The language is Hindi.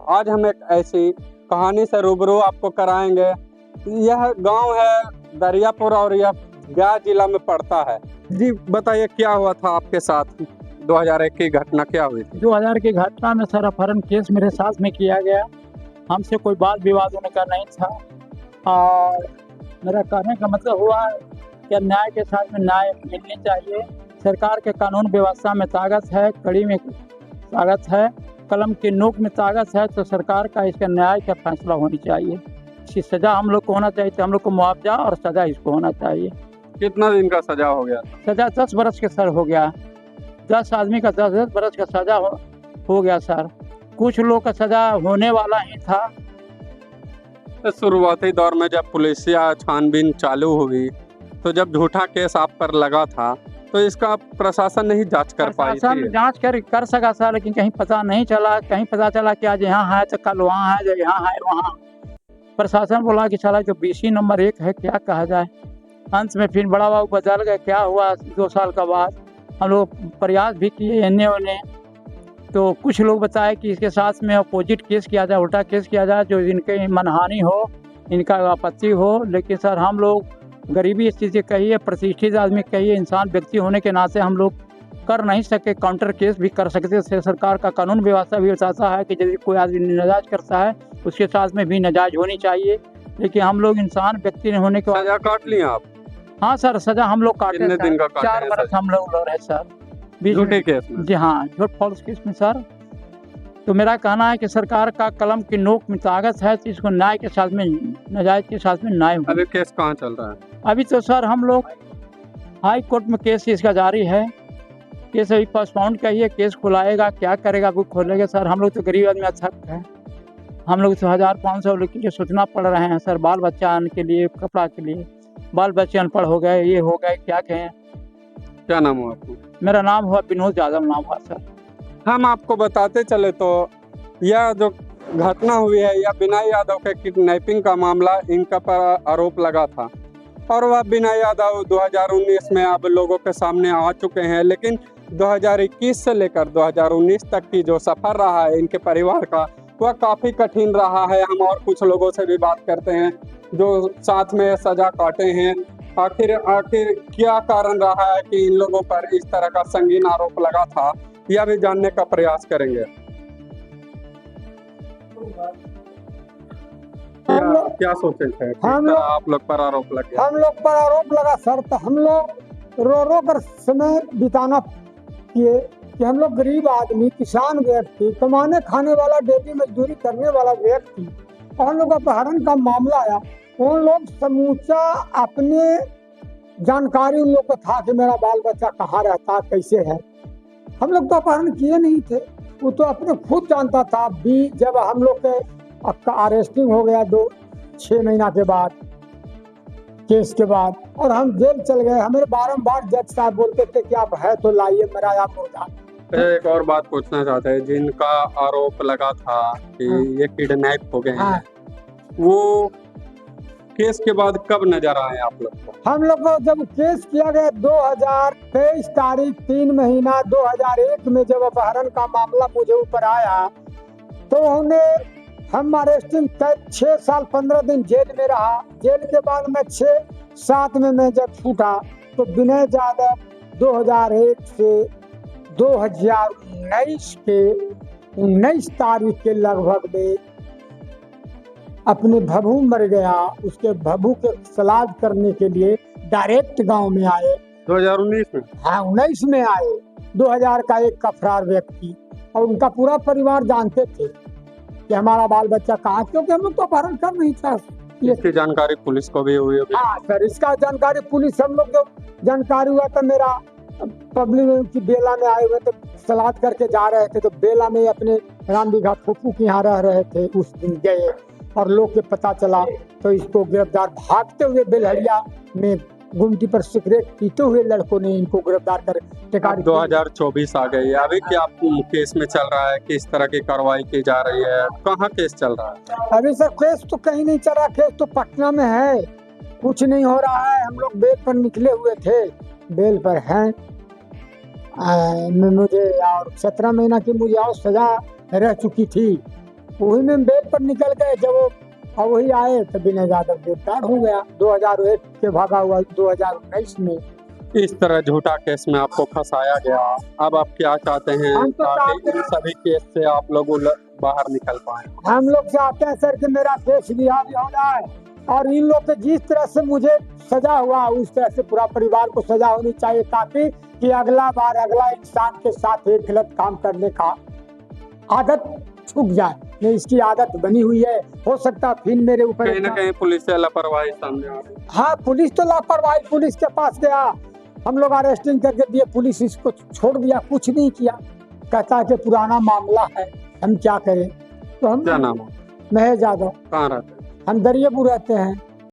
आज हम एक ऐसी कहानी से रूबरू आपको कराएंगे। यह गांव है दरियापुर और यह गया जिला में पड़ता है। जी बताइए क्या हुआ था आपके साथ? 2001 की घटना क्या हुई थी? 2000 की घटना में सर अपहरण केस मेरे साथ में किया गया। हमसे कोई वाद विवाद होने का नहीं था और मेरा कहने का मतलब हुआ कि न्याय के साथ में न्याय मिलनी चाहिए। सरकार के कानून व्यवस्था में ताकत है, कड़ी में ताकत है, कलम की नोक में ताकत है, तो सरकार का इसका न्याय का फैसला होनी चाहिए। इसकी सज़ा हम लोग को होना चाहिए, तो हम लोग को मुआवजा और सज़ा इसको होना चाहिए। कितना दिन का सजा हो गया था? सज़ा 10 बरस के सर हो गया। 10 आदमी का 10 बरस का सज़ा हो गया सर। कुछ लोग का सज़ा होने वाला ही था। तो शुरुआती दौर में जब पुलिसिया छानबीन चालू हुई तो जब झूठा केस आप पर लगा था तो इसका प्रशासन नहीं जांच कर पाई थी? जांच कर सका सर, लेकिन कहीं पता नहीं चला। कहीं पता चला कि आज यहाँ है तो कल वहाँ है, जब यहाँ है वहाँ। प्रशासन बोला कि चला जो BC नंबर 1 है, क्या कहा जाए। अंत में फिर बड़ा बाबू बदल गए। क्या हुआ 2 साल का बाद हम लोग प्रयास भी किए एने ओने, तो कुछ लोग बताए कि इसके साथ में अपोजिट केस किया जाए, उल्टा केस किया जाए, जो इनके मनहानि हो, इनका आपत्ति हो। लेकिन सर हम लोग गरीबी स्थिति कहिए, प्रतिष्ठित आदमी कहिए, इंसान व्यक्ति होने के नाते हम लोग कर नहीं सके। काउंटर केस भी कर सकते थे। सरकार का कानून व्यवस्था भी बताता है कि यदि कोई आदमी नाजायज करता है उसके साथ में भी नाजायज होनी चाहिए। लेकिन हम लोग इंसान व्यक्ति होने के सजा काट लिया आप? हाँ सर, सजा हम लोग काटे। कितने दिन का काटे? 4 बरस हम लोग रहे सर झूठे केस में? जी हाँ, झूठ फॉल्स केस में सर। तो मेरा कहना है कि सरकार का कलम की नोक में ताकत है, तो इसको न्याय के साथ में, नाजायज के साथ में न्याय हो। अभी केस कहाँ चल रहा है? अभी तो सर हम लोग हाई कोर्ट में केस इसका जारी है। केस अभी पोस्टपोन कहिए, केस खुलाएगा, क्या करेगा वो खोलेगा सर। हम लोग तो गरीब आदमी अच्छा है। हम लोग तो 1500 के लिए सोचना पड़ रहे हैं सर, बाल बच्चा के लिए, कपड़ा के लिए। बाल बच्चे अनपढ़ हो गए, ये हो गए, क्या कहें। क्या नाम हुआ आपको? मेरा नाम हुआ विनोद यादव नाम हुआ सर। हम आपको बताते चले तो यह जो घटना हुई है यह विनय यादव के किडनैपिंग का मामला इनका पर आरोप लगा था और वह विनय यादव 2019 में अब लोगों के सामने आ चुके हैं। लेकिन 2021 से लेकर 2019 तक की जो सफ़र रहा है इनके परिवार का वह काफ़ी कठिन रहा है। हम और कुछ लोगों से भी बात करते हैं जो साथ में सजा काटे हैं। आखिर क्या कारण रहा है कि इन लोगों पर इस तरह का संगीन आरोप लगा था, यह भी जानने का प्रयास करेंगे। क्या सोचे थे आप लोग पर आरोप लगे? हम लोग पर आरोप लगा सर, तो हम लोग रो रो कर समय बिताना किए कि हम लोग गरीब आदमी, किसान व्यक्ति, कमाने खाने वाला, डेली मजदूरी करने वाला व्यक्ति, और हम लोग अपहरण का मामला आया। उन लोग समूचा अपने जानकारी उन लोग को था कि मेरा बाल बच्चा कहाँ रहता, कैसे है। हम लोग तो अपहरण किए नहीं थे, वो तो अपने खुद जानता था। जब हम लोग के अरेस्टिंग हो गया 6 महीना के बाद, केस के बाद, और हम जेल चल गए। हमें बारंबार जज साहब बोलते थे कि आप है तो लाइए मराया मुर्दा। एक और बात पूछना चाहते हैं, जिनका आरोप लगा था कि ये किडनैप हो गए हैं, वो केस के बाद कब नजर आए आप लोग को? हम लोग को जब केस किया गया 2023 तारीख 3 महीना 2001 में जब अपहरण का मामला मुझे ऊपर आया तो उन्हें हम अरेस्टिंग 6 साल 15 दिन जेल में रहा। जेल के बाद में 6-7 में मैं जब छूटा तो विनय यादव 2001 से 2019 के 19 तारीख के लगभग में अपने भभू मर गया। उसके भभू के सलाद करने के लिए डायरेक्ट गांव में आए 2019 में। हाँ 19 में आए। 2000 का एक फरार व्यक्ति और उनका पूरा परिवार जानते थे कि हमारा बाल बच्चा कहाँ, क्योंकि हम लोग तो अपहरण कर नहीं था। इसकी जानकारी पुलिस को भी हुई होगी? हाँ सर, इसका जानकारी पुलिस, हम लोग जो जानकारी हुआ था, मेरा पब्लिक की बेला में आए हुए थे, सलाद करके जा रहे थे, तो बेला में अपने राम बिघा फूफू के यहाँ रह रहे थे। उस दिन गए और लोग के पता चला तो इसको गिरफ्तार, भागते हुए बेलहरिया में गुमटी पर सिगरेट पीते हुए लड़कों ने इनको गिरफ्तार कर टिकारी। 2024 आ गई, अभी क्या केस में चल रहा है? किस तरह की कार्रवाई की जा रही है? कहाँ केस चल रहा है? अभी सर केस तो कहीं नहीं चल रहा, केस तो पटना में है, कुछ नहीं हो रहा है। हम लोग बेल पर निकले हुए थे, बेल पर हैं। मुझे और 17 महीना की मुझे और सजा रह चुकी थी वही में बेल पर निकल गए जब वो और वही आए तो विनय यादव गिरफ्तार हो गया 2001 के भागा हुआ 2019 में। इस तरह झूठा केस में आपको फंसाया गया, अब आप क्या चाहते हैं हम तो ताकि चाहते इन सभी केस से आप लोग बाहर निकल पाए? हम लोग चाहते हैं सर कि मेरा केस रिहाई हो जाए और इन लोग के जिस तरह से मुझे सजा हुआ उस तरह से पूरा परिवार को सजा होनी चाहिए, ताकि कि अगला बार अगला इंसान के साथ एक गलत काम करने का आदत छूट जाए। नहीं, इसकी आदत बनी हुई है, हो सकता है फिर मेरे ऊपर कहीं ना कहीं पुलिस से लापरवाही सामने आ रही है। हाँ, पुलिस तो लापरवाही, पुलिस के पास गया, हम लोग अरेस्टिंग करके दिए, पुलिस इसको छोड़ दिया, कुछ नहीं किया, कहता है कि पुराना मामला है, हम क्या करें। तो हम क्या नाम है? महेश यादव, कहाँ रहते हैं? हम दरियापुर रहते हैं।